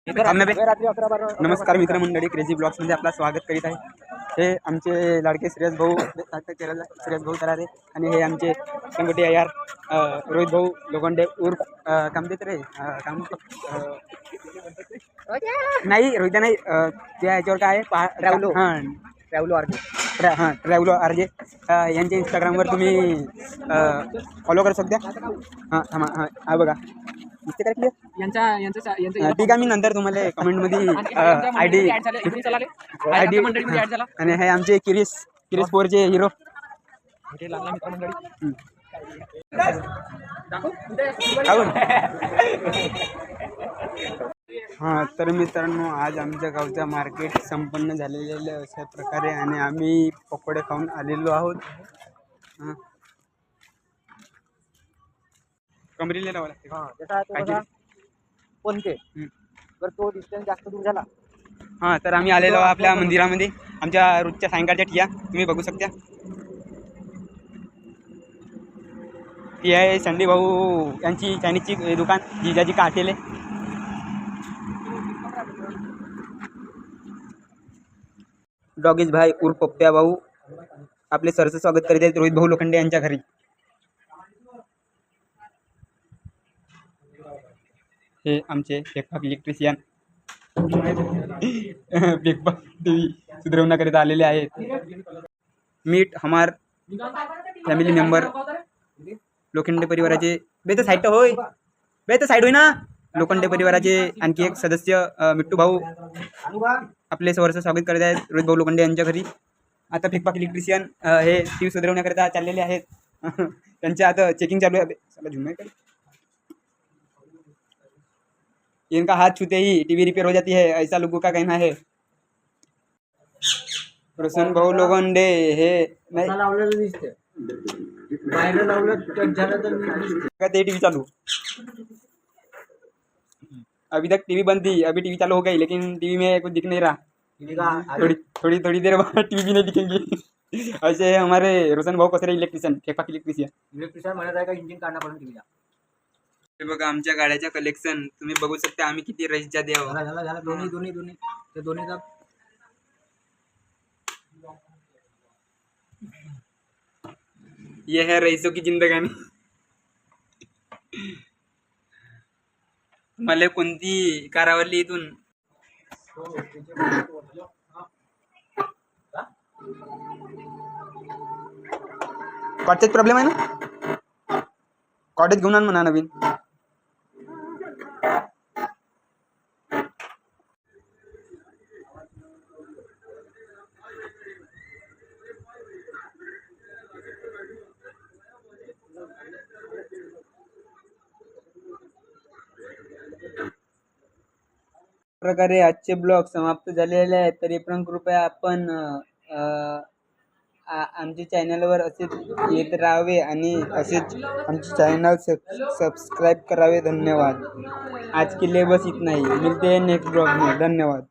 नमस्कार मित्रमंडळी, क्रेझी ब्लॉग्समध्ये आपला स्वागत करीत आहे. हे आमचे लाडके श्रेयस भाऊ तरारे आणि हे आमचे संगोटी यार रोहित भाऊ लोखंडे उर्फ काम देत रे काम नाही रोहित नाही त्या याच्यावर काय ट्रॅव्हलो ट्रॅव्हलो आरजे यांच्या इंस्टाग्रामवर तुम्ही फॉलो करू शकता. हा बघा ठीक आहे. मी नंतर तुम्हाला कमेंटमध्ये आयडी आणि हे आमचे किरीस पोरचे हिरो. हां तर मित्रांनो, आज आमच्या गावचा मार्केट संपन्न झालेले अशा प्रकारे आणि आम्ही पकोडे खाऊन आलेलो आहोत. कमरीला लावा लागते कोणते जर तो डिस्टन्स जास्त दूर झाला. हां तर आम्ही आलेलो आपल्या मंदिरामध्ये, आमच्या रोजच्या सायंकाळच्या ठिया तुम्ही बघू शकता. ती आहे संडी भाऊ यांची चायनीजची दुकान, जिजाजी काटेले. डॉगीज भाई उर्फ पप्प्या भाऊ आपले सरचं स्वागत करीत आहेत रोहित भाऊ लोखंडे यांच्या घरी. हे आमचे फेकपाक इलेक्ट्रिशियन फेकपाक टीव्ही सुधारवण्याकरिता आलेले आहेत. मीट हमार फॅमिली मेंबर लोखंडे परिवाराचे बेत साईड होय ना. लोखंडे परिवाराचे आणखी एक सदस्य मिट्टू भाऊ आपले सहर्ष स्वागत करत आहेत रोहित भाऊ लोखंडे यांच्या घरी. आता फेकपाक इलेक्ट्रिशियन हे टीव्ही सुधारवण्याकरिता चाललेले आहेत. त्यांचे आता चेकिंग चालू आहे. इनका हाथ छूते ही टीवी रिपेयर हो जाती है, ऐसा लोगों का कहना है. रोशन भाऊ लोखंडे हे टीवी चालू. अभी तक टीवी बंद थी, अभी टीवी चालू हो गई, लेकिन टीवी में कुछ दिख नहीं रहा. थोड़ी देर बाद टीवी भी नहीं दिखेंगी. ऐसे हमारे रोशन भाऊ कसरे इलेक्ट्रिशियन फेकपाक इलेक्ट्रिशियन म्हणत आहे का इंजिन काढणं पडून टीव्हीला. हे बघा आमच्या गाड्याच्या कलेक्शन तुम्ही बघू शकता. आम्ही किती रईसच्या देव. दोन्ही ये है रईसों की जिंदगानी. मला कोणती कार आवडली इथून. कॉटेज प्रॉब्लेम आहे ना, कॉटेज घेऊन आण म्हणा नवीन. प्रकारे आजचे ब्लॉग समाप्त झालेले आहेत. तरी पण कृपया आपण आमच्या चॅनलवर असेच येत राहावे आणि असेच आमचे चॅनल सबस्क्राईब करावे. धन्यवाद. आज के लिए बस इतना ही. मिलते हैं नेक्स्ट ब्लॉग में. धन्यवाद.